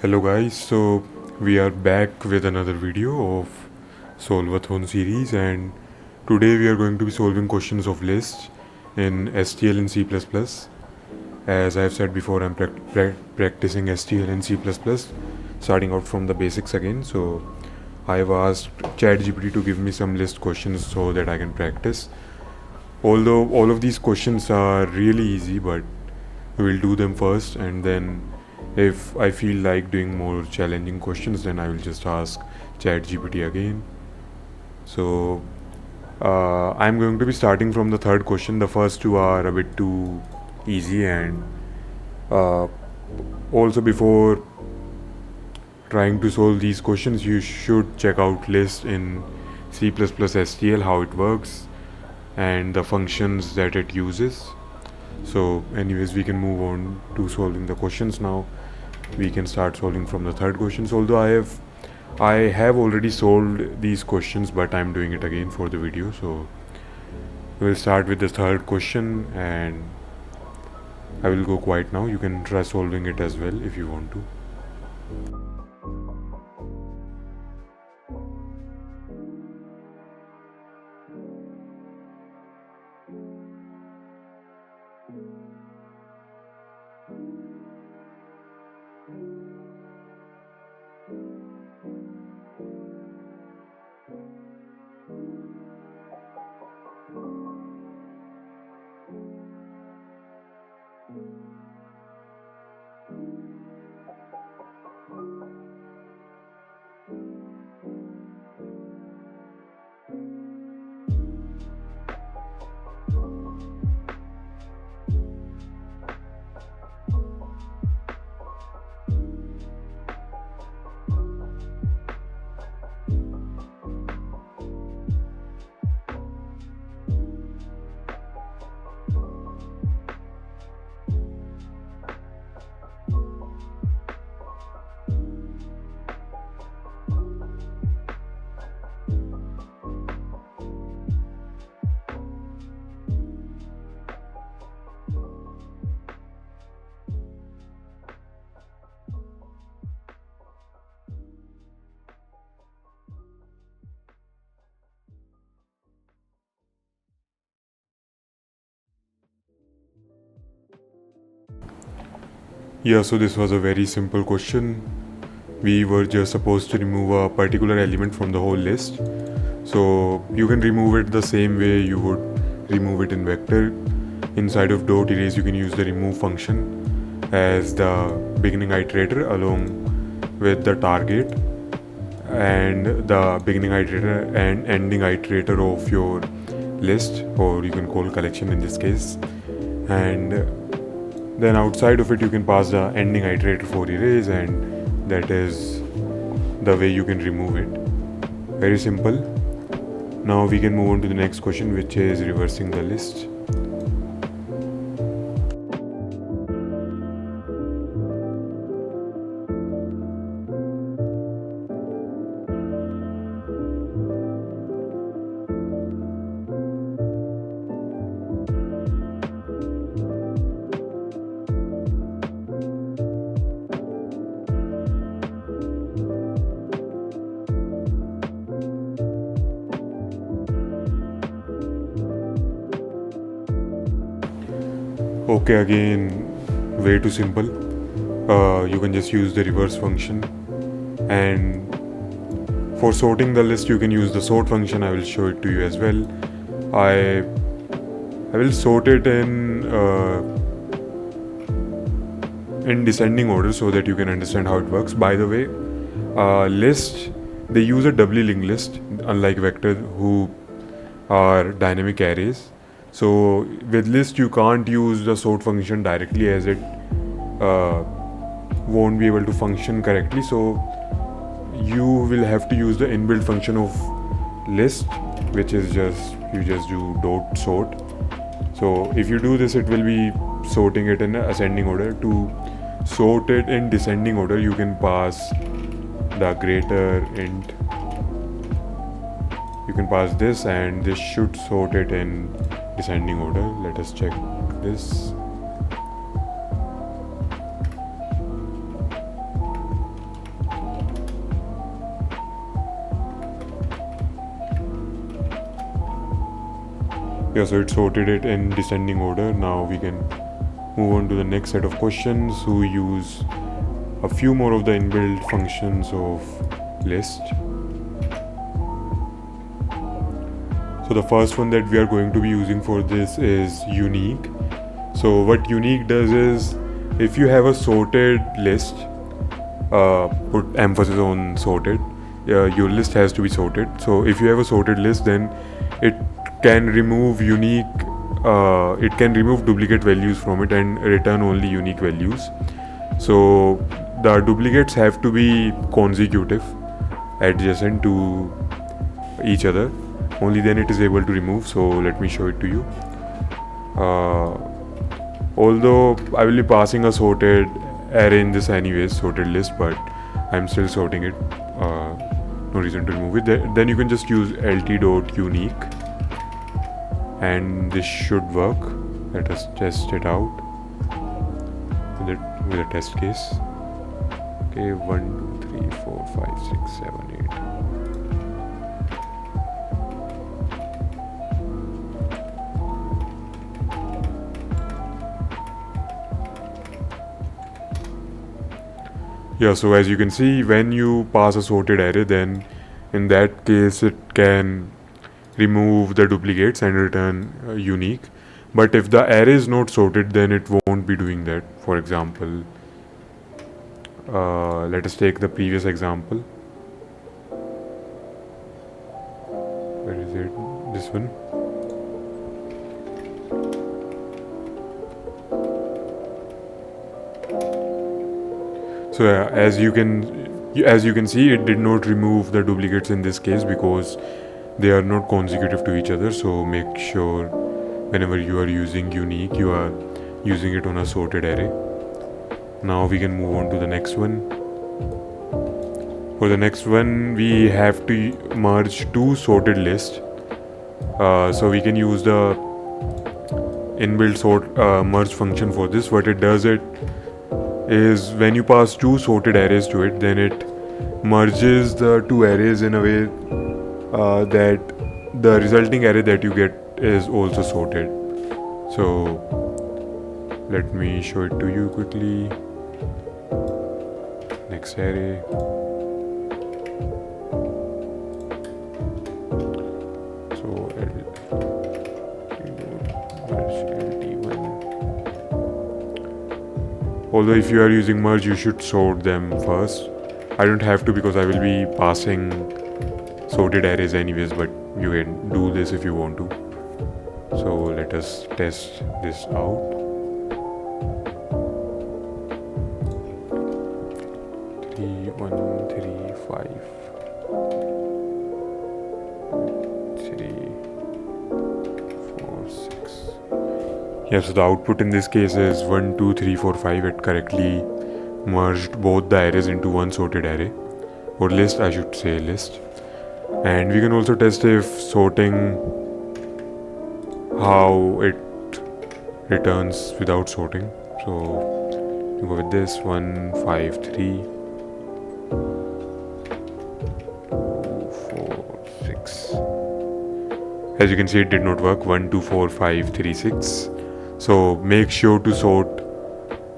Hello guys, so we are back with another video of SOLVE-A-THON series, and today we are going to be solving questions of lists in STL and C++. As I have said before, I'm practicing STL and C++, starting out from the basics again. So I have asked ChatGPT to give me some list questions so that I can practice. Although all of these questions are really easy, but we'll do them first, and then if I feel like doing more challenging questions, then I will just ask ChatGPT again. So I'm going to be starting from the third question. The first two are a bit too easy, and uh, also before trying to solve these questions, you should check out list in C++ STL, how it works and the functions that it uses. So anyways, we can move on to solving the questions now. We can start solving from the third questions, although I have already solved these questions, but I'm doing it again for the video. So we'll start with the third question, and I will go quiet now. You can try solving it as well if you want to. Yeah, so this was a very simple question. We were just supposed to remove a particular element from the whole list. So you can remove it the same way you would remove it in vector. Inside of dot erase, you can use the remove function as the beginning iterator along with the target and the beginning iterator and ending iterator of your list, or you can call collection in this case. And then outside of it, you can pass the ending iterator for erase, and that is the way you can remove it. Very simple. Now we can move on to the next question, which is reversing the list. Okay, again, way too simple. You can just use the reverse function, and for sorting the list you can use the sort function. I will show it to you as well. I will sort it in descending order so that you can understand how it works. By the way, list, they use a doubly linked list, unlike vector who are dynamic arrays. So with list you can't use the sort function directly, as it won't be able to function correctly. So you will have to use the inbuilt function of list, which is you just do dot sort. So if you do this, it will be sorting it in ascending order. To sort it in descending order, you can pass the greater int. You can pass this, and this should sort it in descending order. Let us check this. Yeah, so it sorted it in descending order. Now we can move on to the next set of questions who use a few more of the inbuilt functions of list. So the first one that we are going to be using for this is unique. So what unique does is, if you have a sorted list, put emphasis on sorted, your list has to be sorted. So if you have a sorted list, then it can remove it can remove duplicate values from it and return only unique values. So the duplicates have to be consecutive, adjacent to each other. Only then it is able to remove. So let me show it to you. Although I will be passing a sorted array in this anyways, sorted list, but I'm still sorting it. No reason to remove it. Then you can just use lt.unique and this should work. Let us test it out with a test case. Okay, 1 2 3 4 5 6 7 8. Yeah, so as you can see, when you pass a sorted array, then in that case it can remove the duplicates and return unique. But if the array is not sorted, then it won't be doing that. For example, let us take the previous example. Where is it? This one. So as you can see, it did not remove the duplicates in this case because they are not consecutive to each other. So make sure whenever you are using unique, you are using it on a sorted array. Now we can move on to the next one. For the next one, we have to merge two sorted lists. So we can use the inbuilt sort merge function for this. What it does is when you pass two sorted arrays to it, then it merges the two arrays in a way that the resulting array that you get is also sorted. So let me show it to you quickly. Next array. So although if you are using merge, you should sort them first. I don't have to because I will be passing sorted arrays anyways, but you can do this if you want to. So let us test this out. 3 1 3 5 3 4 6. Yeah, so the output in this case is 1 2 3 4 5. It correctly merged both the arrays into one sorted array, or list, I should say list. And we can also test if sorting, how it returns without sorting. So you go with this 1 5 3 2 4 6. As you can see, it did not work. 1 2 4 5 3 6. So make sure to sort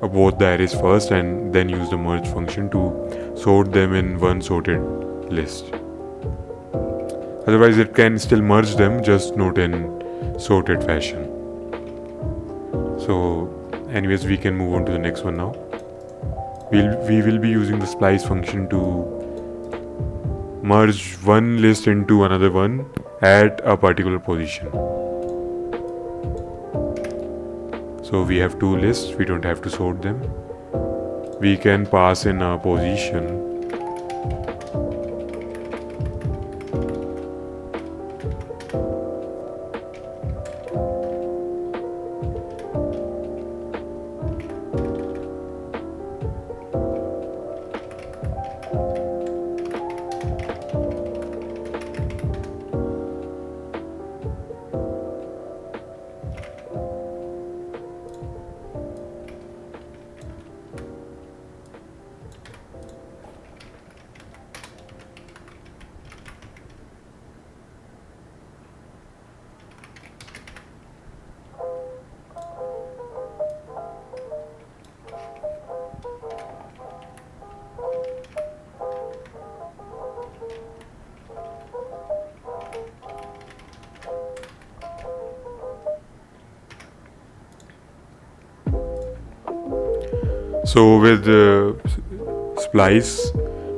both the arrays first and then use the merge function to sort them in one sorted list. Otherwise it can still merge them, just not in sorted fashion. So anyways, we can move on to the next one now. We will be using the splice function to merge one list into another one at a particular position. So we have two lists, we don't have to sort them. We can pass in a position. So with splice,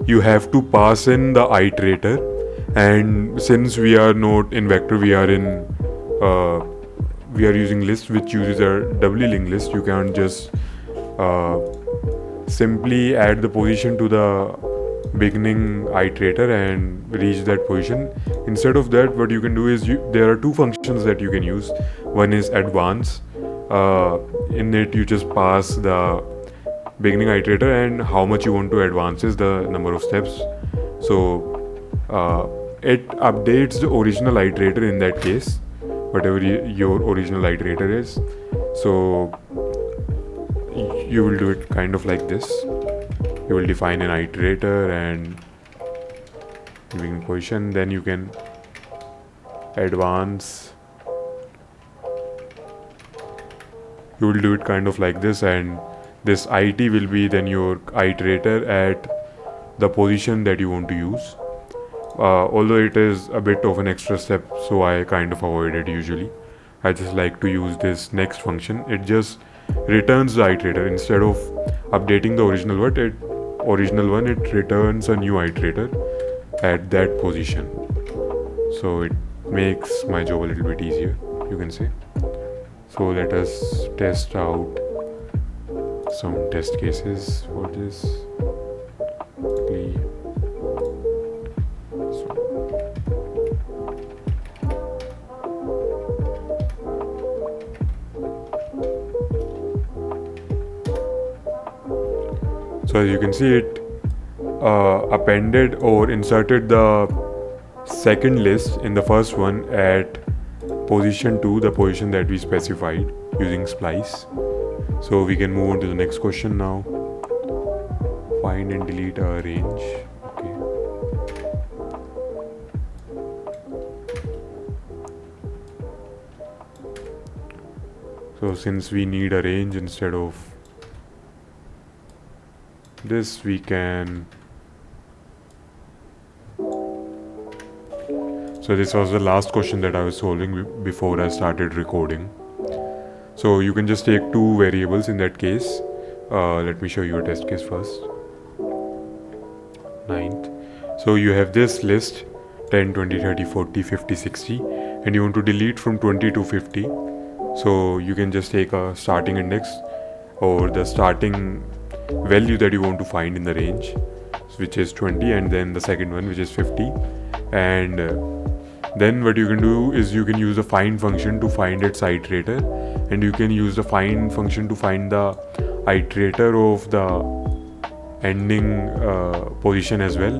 you have to pass in the iterator, and since we are not in vector, uh, we are using list which uses a doubly linked list. You can't just uh, simply add the position to the beginning iterator and reach that position. Instead of that, what you can do is there are two functions that you can use. One is advance. In it you just pass the beginning iterator and how much you want to advance is the number of steps. So it updates the original iterator in that case, whatever your original iterator is. So you will do it kind of like this. You will define an iterator and giving position, then you can advance. You will do it kind of like this, and this it will be then your iterator at the position that you want to use. Although it is a bit of an extra step, so I kind of avoid it usually. I just like to use this next function. It just returns the iterator instead of updating the original one. It returns a new iterator at that position. So it makes my job a little bit easier, you can say. So let us test out some test cases for this. So as you can see, it appended or inserted the second list in the first one at position 2, the position that we specified using splice. So we can move on to the next question now. Find and delete a range. Okay. So since we need a range instead of this, we can. So this was the last question that I was solving before I started recording. So you can just take two variables in that case. Let me show you a test case first. 9th. So you have this list 10, 20, 30, 40, 50, 60, and you want to delete from 20 to 50. So you can just take a starting index or the starting value that you want to find in the range, which is 20, and then the second one, which is 50, and then what you can do is you can use the find function to find its iterator, and you can use the find function to find the iterator of the ending position as well.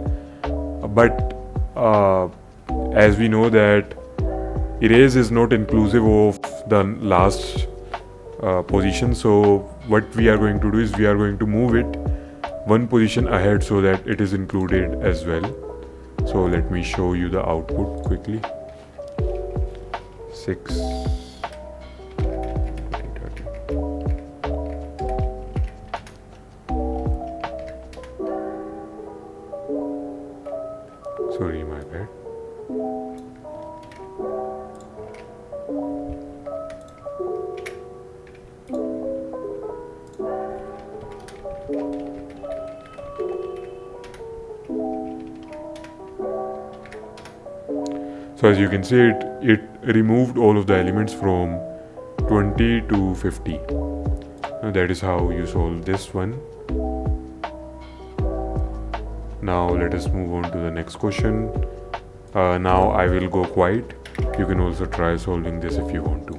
But as we know that erase is not inclusive of the last position, so what we are going to do is we are going to move it one position ahead so that it is included as well. So let me show you the output quickly. 6, 30. Sorry, my bad. So as you can see, it removed all of the elements from 20 to 50. Now that is how you solve this one. Now let us move on to the next question. Now I will go quiet. You can also try solving this if you want to.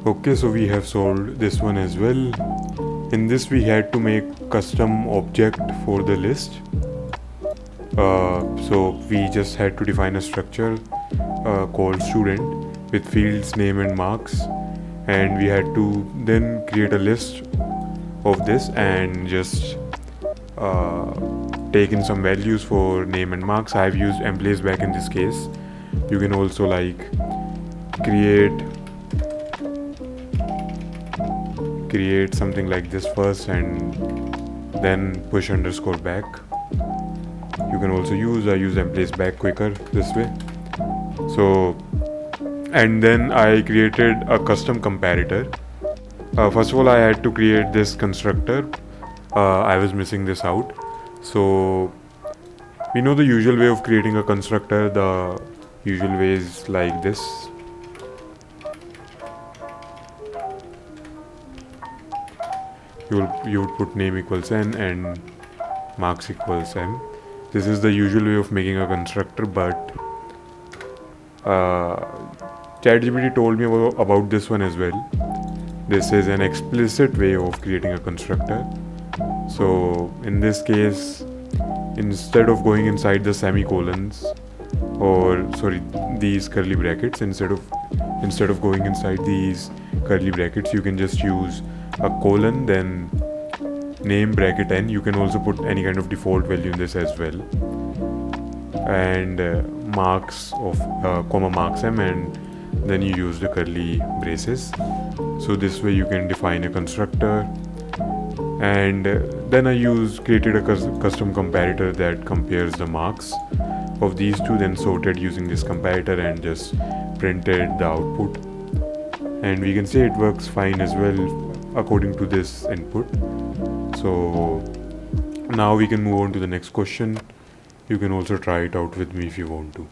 Okay, so we have solved this one as well. In this we had to make custom object for the list. So we just had to define a structure called student with fields name and marks, and we had to then create a list of this and just take in some values for name and marks. I've used emplace back in this case. You can also like create something like this first and then push underscore back. You can also use I use emplace back quicker this way. So, and then I created a custom comparator. First of all, I had to create this constructor. I was missing this out. So we know the usual way of creating a constructor. The usual way is like this. You would put name equals n and marks equals m. This is the usual way of making a constructor, but ChatGPT told me about this one as well. This is an explicit way of creating a constructor. So in this case, instead of going inside the semicolons, or sorry, these curly brackets, instead of going inside these curly brackets, you can just use a colon, then name bracket n. You can also put any kind of default value in this as well, and marks of comma marks m, and then you use the curly braces. So this way you can define a constructor. And then I created a custom comparator that compares the marks of these two, then sorted using this comparator and just printed the output. And we can say it works fine as well according to this input. So now we can move on to the next question. You can also try it out with me if you want to.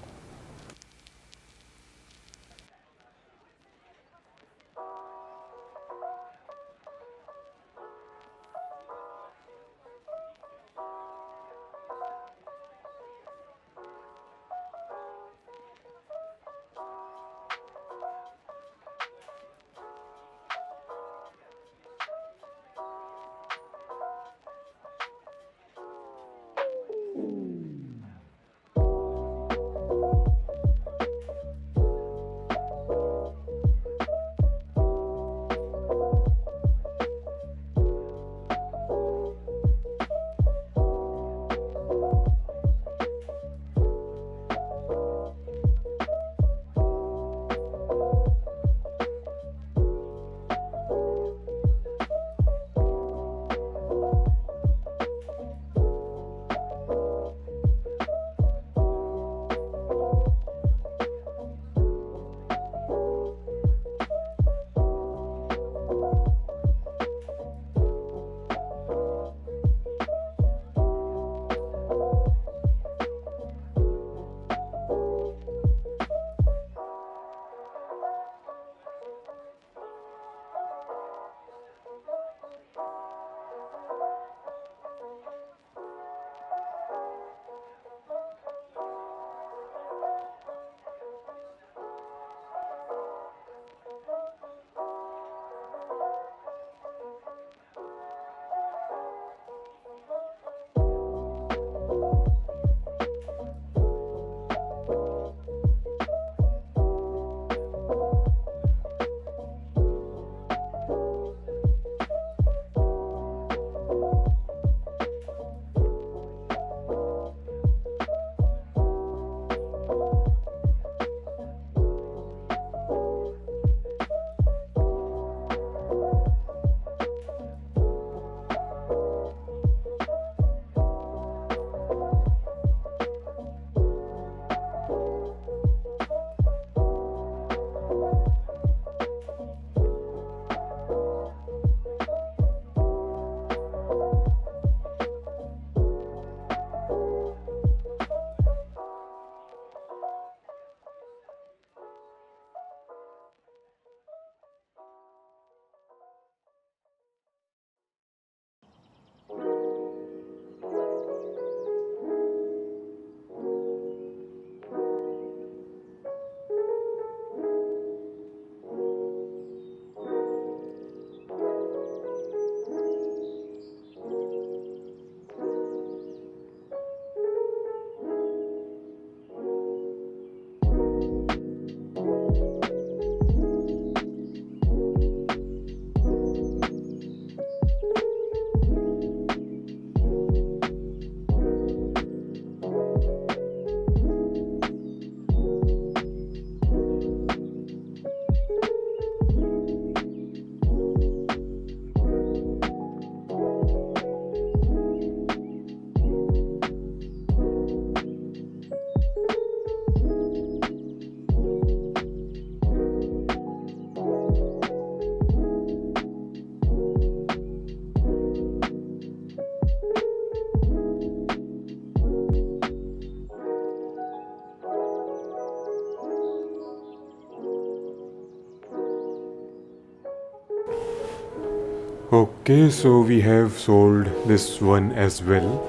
Okay, so we have solved this one as well.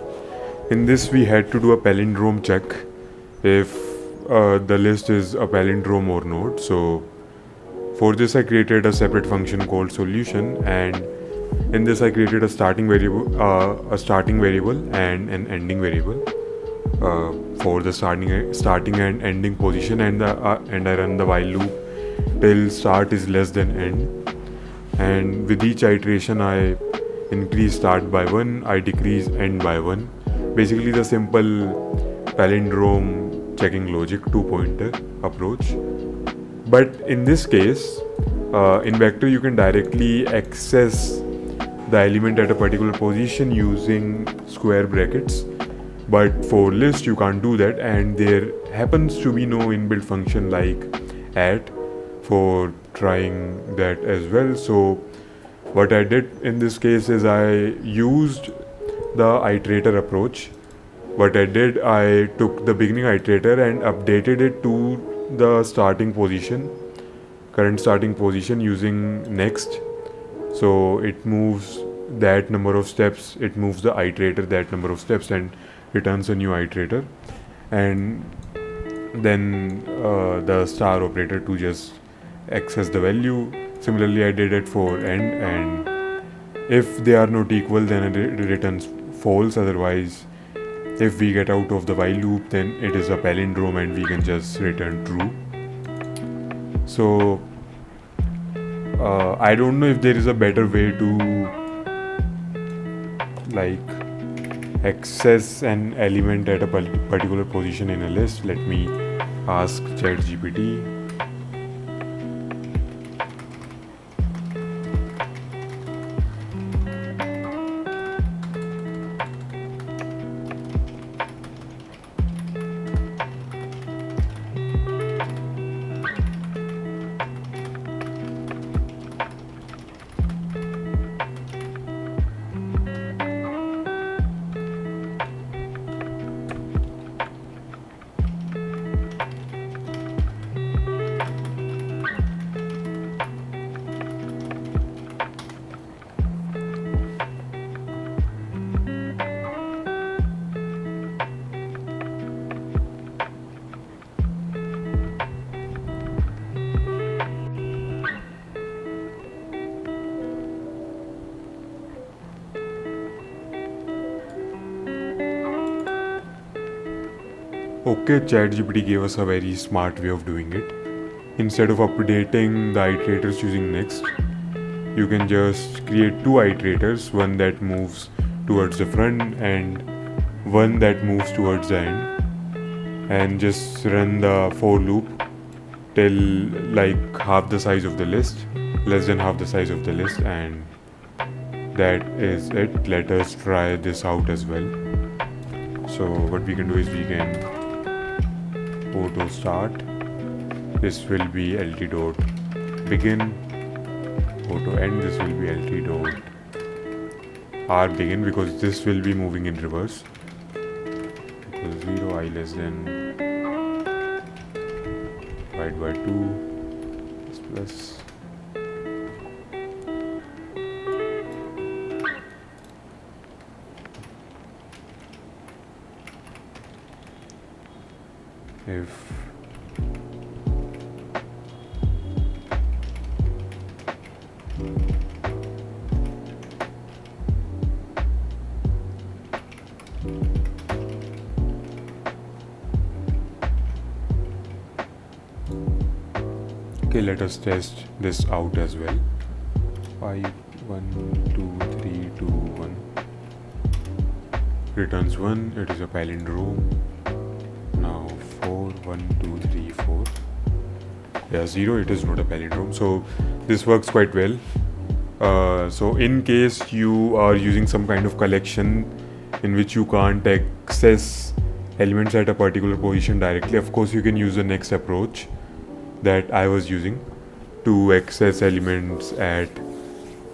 In this we had to do a palindrome check if the list is a palindrome or not. So for this I created a separate function called solution, and in this I created a starting variable and an ending variable for the starting and ending position, and I run the while loop till start is less than end. And with each iteration I increase start by 1, I decrease end by 1. Basically the simple palindrome checking logic, two pointer approach. But in this case, in vector you can directly access the element at a particular position using square brackets, but for list you can't do that, and there happens to be no inbuilt function like at for trying that as well. So what I did in this case is I used the iterator approach. What I did, I took the beginning iterator and updated it to the current starting position using next. So it moves that number of steps, it moves the iterator that number of steps and returns a new iterator, and then the star operator to just access the value. Similarly I did it for end, and if they are not equal then it returns false. Otherwise, if we get out of the while loop, then it is a palindrome and we can just return true. So I don't know if there is a better way to like access an element at a particular position in a list. Let me ask ChatGPT. Okay, ChatGPT gave us a very smart way of doing it. Instead of updating the iterators using next, you can just create two iterators, one that moves towards the front and one that moves towards the end, and just run the for loop till like half the size of the list, less than half the size of the list, and that is it. Let us try this out as well. So what we can do is we can auto start. This will be lt dot begin. Auto end. This will be lt dot r begin, because this will be moving in reverse. Because 0 I less than divide by 2 plus if okay, let us test this out as well. 5 1 2 3 2 1 returns 1. It is a palindrome. Now 4 1 2 3 4, yeah, 0, it is not a palindrome. So this works quite well. So in case you are using some kind of collection in which you can't access elements at a particular position directly, of course you can use the next approach that I was using to access elements at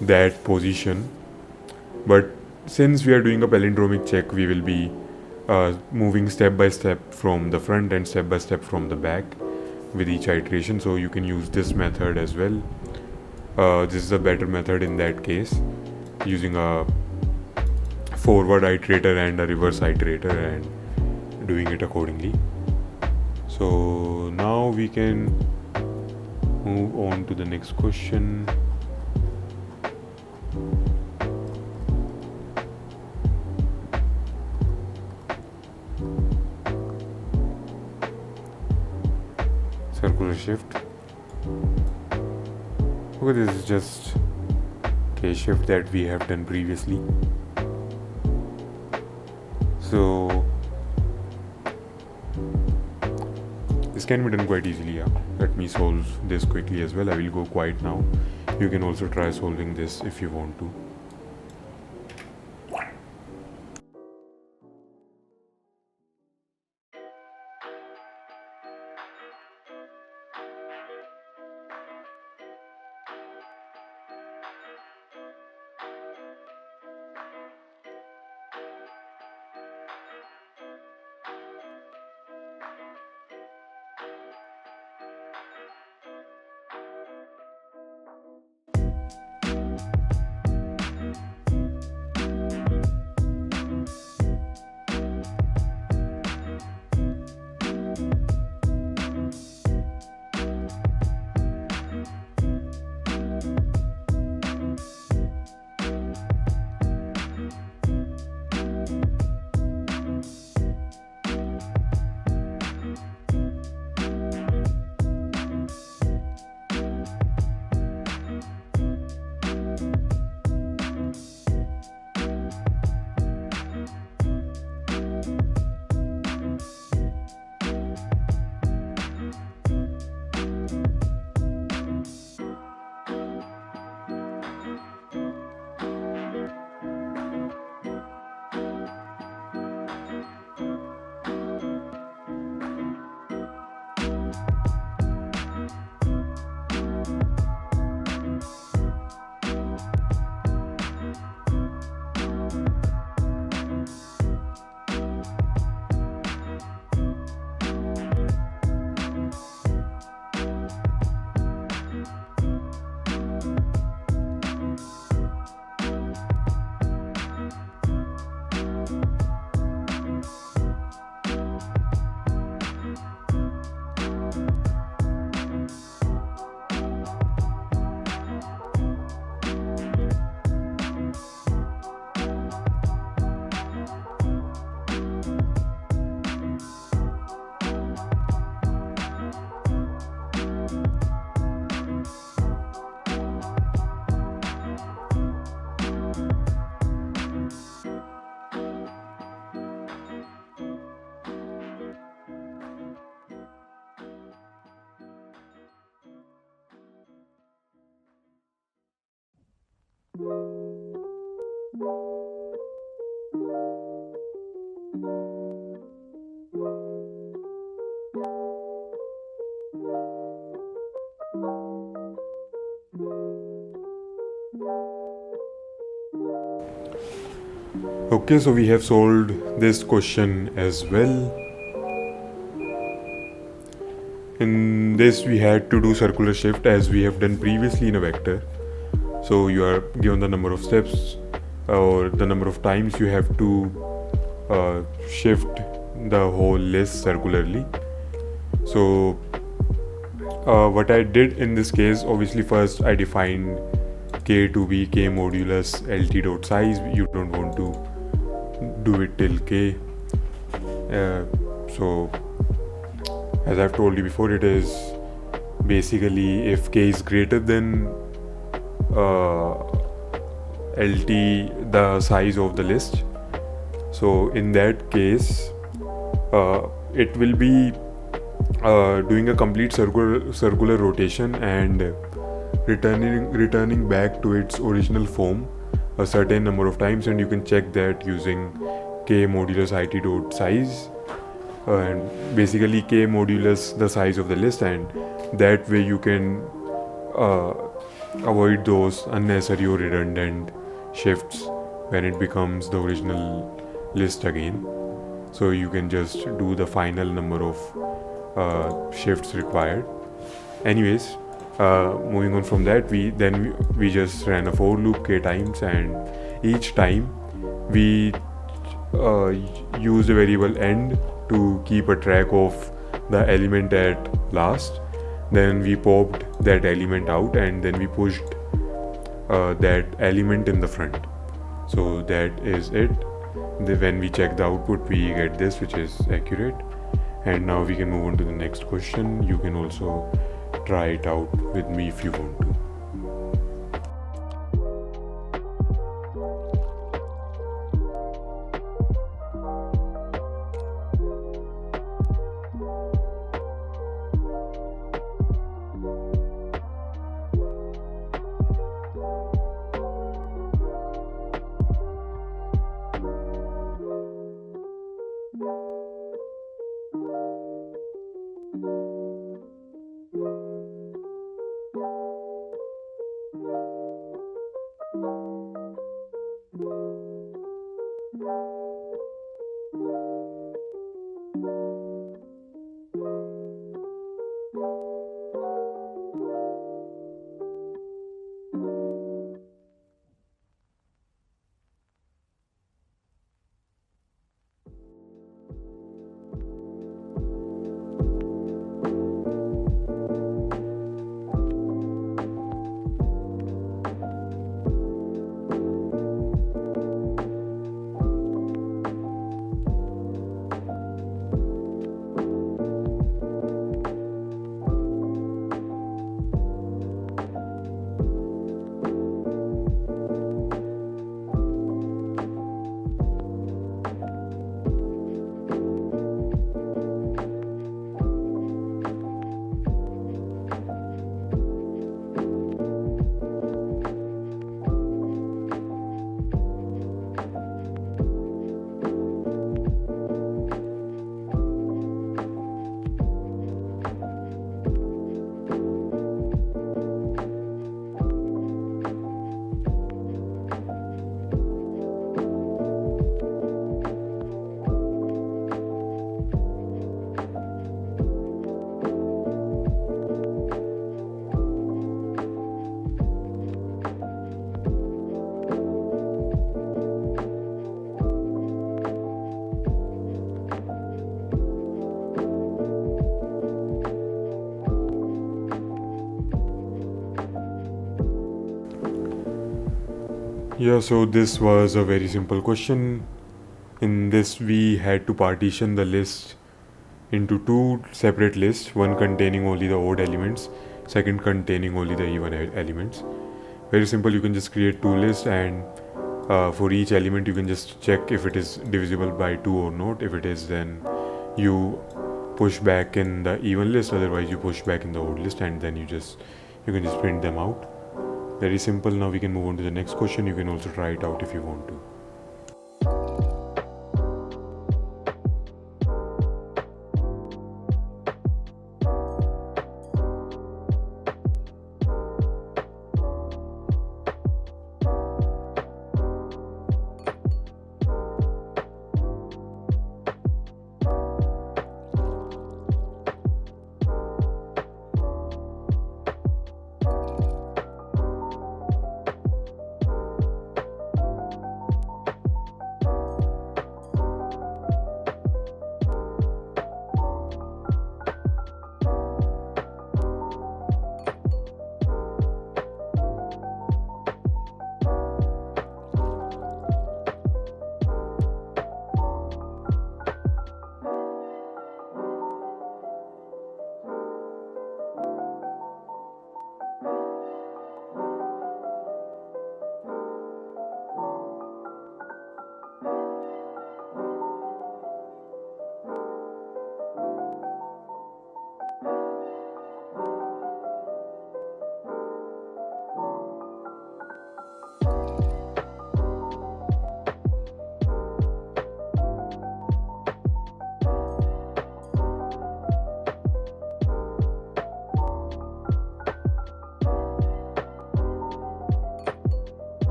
that position. But since we are doing a palindromic check, we will be moving step by step from the front and step by step from the back with each iteration. So you can use this method as well. This is a better method in that case. using a forward iterator and a reverse iterator and doing it accordingly. So now we can move on to the next question. Circular shift. Okay, this is just case shift that we have done previously. So this can be done quite easily. Let me solve this quickly as well. I will go quiet now. You can also try solving this if you want to. Okay, so we have solved this question as well. In this we had to do circular shift as we have done previously in a vector. So you are given the number of steps or the number of times you have to shift the whole list circularly. So what I did in this case, obviously first I defined k to be k modulus lt dot size. You don't want to do it till k. So as I've told you before, it is basically if k is greater than lt, the size of the list. So in that case it will be doing a complete circular rotation and returning back to its original form a certain number of times, and you can check that using k modulus it dot size, and basically k modulus the size of the list, and that way you can avoid those unnecessary or redundant shifts when it becomes the original list again. So you can just do the final number of shifts required. Anyways, Moving on from that, we just ran a for loop k times, and each time we uh, used a variable end to keep a track of the element at last. Then we popped that element out, and then we pushed that element in the front. So that is it. When we check the output, we get this, which is accurate. And now we can move on to the next question. You can also try it out with me if you want to. Yeah, so this was a very simple question. In this, we had to partition the list into two separate lists, one containing only the odd elements, second containing only the even elements. Very simple, you can just create two lists, and for each element you can just check if it is divisible by 2 or not. If it is, then you push back in the even list, otherwise you push back in the odd list, and then you can just print them out. Very simple. Now we can move on to the next question. You can also try it out if you want to.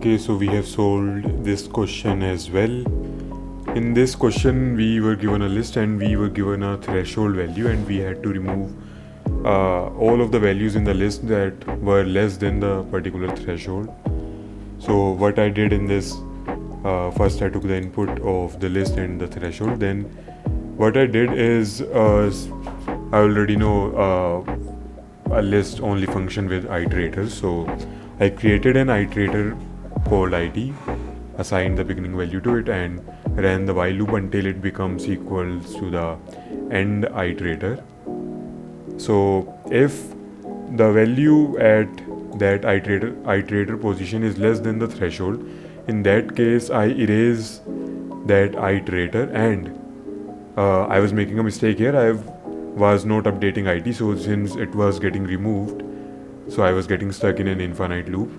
Okay, so we have solved this question as well. In this question, we were given a list and we were given a threshold value, and we had to remove all of the values in the list that were less than the particular threshold. So what I did in this, first I took the input of the list and the threshold. Then what I did is, I already know a list only function with iterators, so I created an iterator called id, assigned the beginning value to it, and ran the while loop until it becomes equals to the end iterator. So if the value at that iterator position is less than the threshold, in that case I erase that iterator, and I was making a mistake here. I was not updating IT, so since it was getting removed, so I was getting stuck in an infinite loop.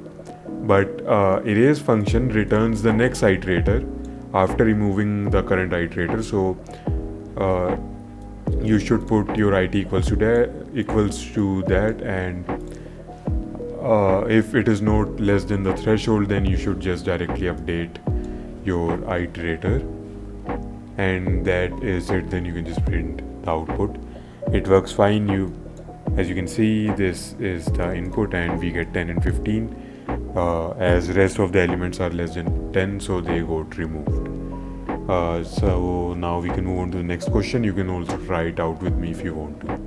But erase function returns the next iterator after removing the current iterator. So you should put your IT equals to that, and if it is not less than the threshold, then you should just directly update your iterator, and that is it. Then you can just print the output. It works fine. As you can see, this is the input, and we get 10 and 15. As rest of the elements are less than 10, so they got removed. So now we can move on to the next question. You can also try it out with me if you want to.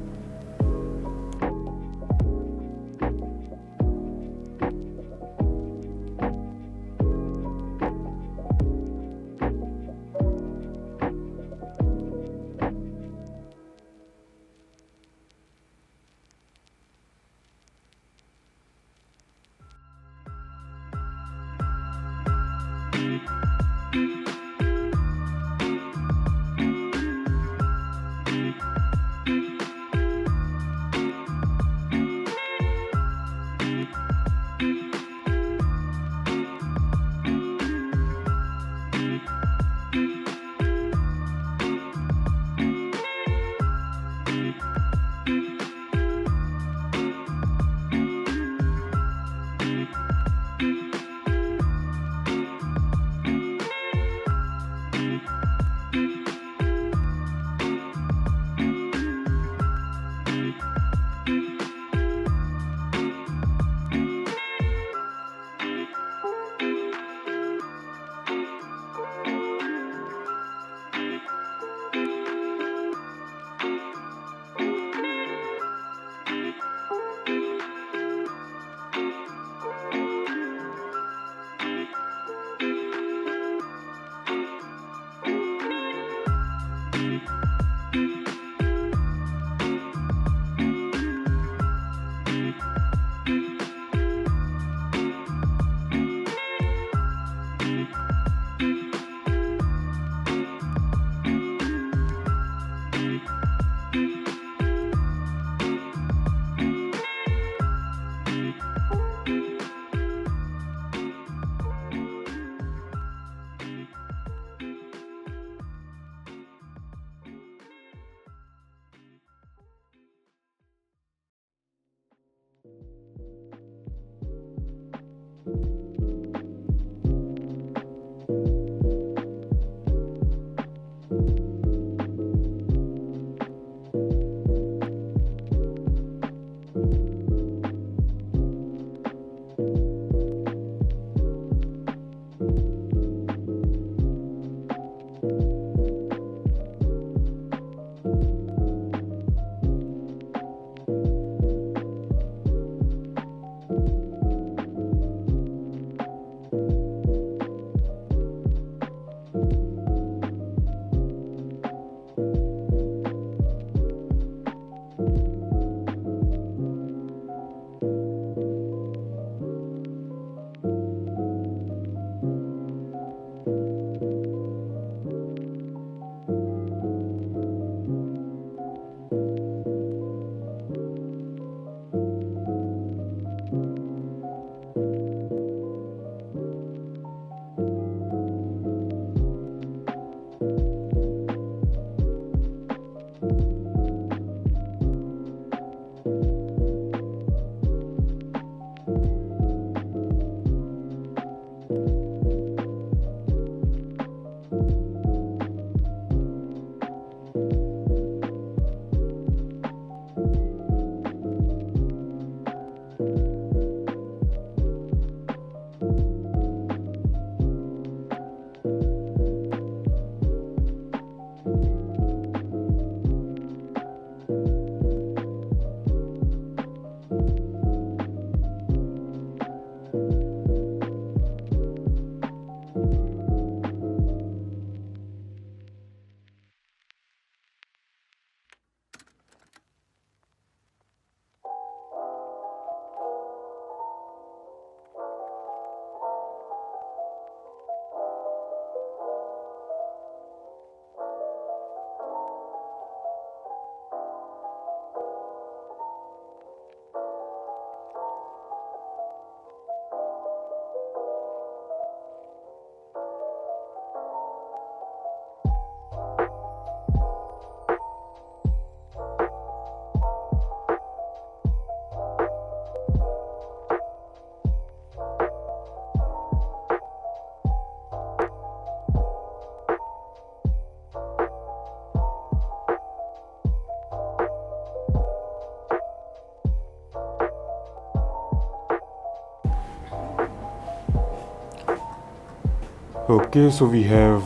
Okay, so we have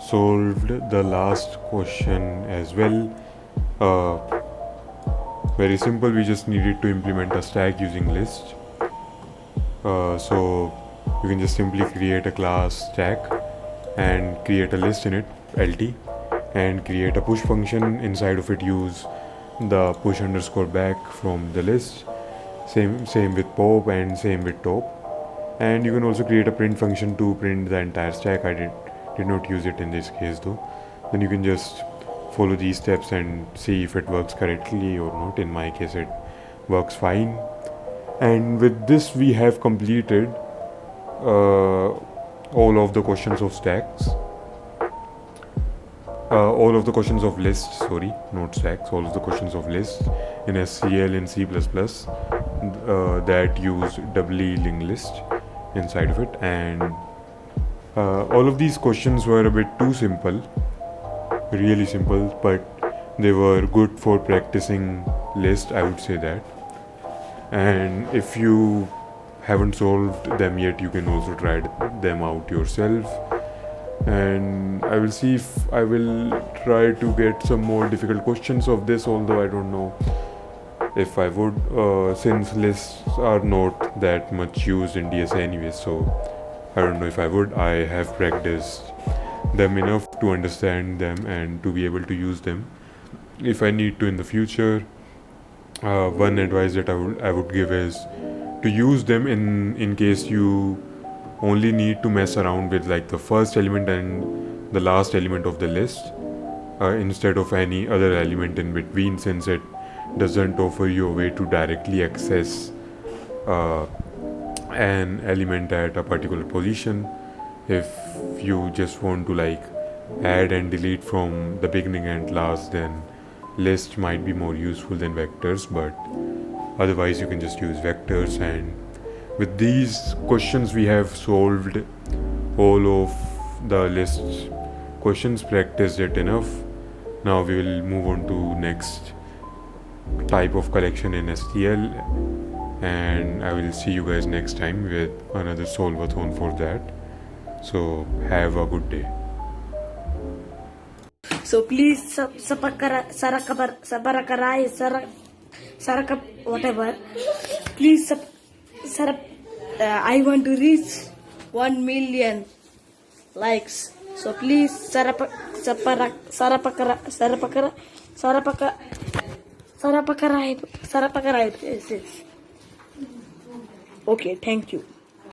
solved the last question as well. Uh, Very simple, we just needed to implement a stack using list. So you can just simply create a class stack and create a list in it, lt, and create a push function. Inside of it, use the push underscore back from the list. Same with pop and same with top. And you can also create a print function to print the entire stack. I did not use it in this case though. Then you can just follow these steps and see if it works correctly or not. In my case, it works fine. And with this, we have completed all of the questions of stacks. All of the questions of lists, sorry, not stacks, all of the questions of lists in SCL in C++ that use doubly linked list inside of it. And all of these questions were a bit too simple, really simple, but they were good for practicing list, I would say that. And if you haven't solved them yet, you can also try them out yourself. And I will see if I will try to get some more difficult questions of this, although I don't know if I would, since lists are not that much used in DSA anyway, so I don't know if I would. I have practiced them enough to understand them and to be able to use them if I need to in the future. One advice that I would give is to use them in case you only need to mess around with like the first element and the last element of the list, instead of any other element in between, since it doesn't offer you a way to directly access an element at a particular position. If you just want to like add and delete from the beginning and last, then list might be more useful than vectors, but otherwise you can just use vectors. And with these questions, we have solved all of the list questions, practiced it enough. Now we will move on to next type of collection in STL, and I will see you guys next time with another solve-a-thon for that. So have a good day. So please whatever. Please I want to reach 1 million likes. So please sarapakara. Okay, thank you.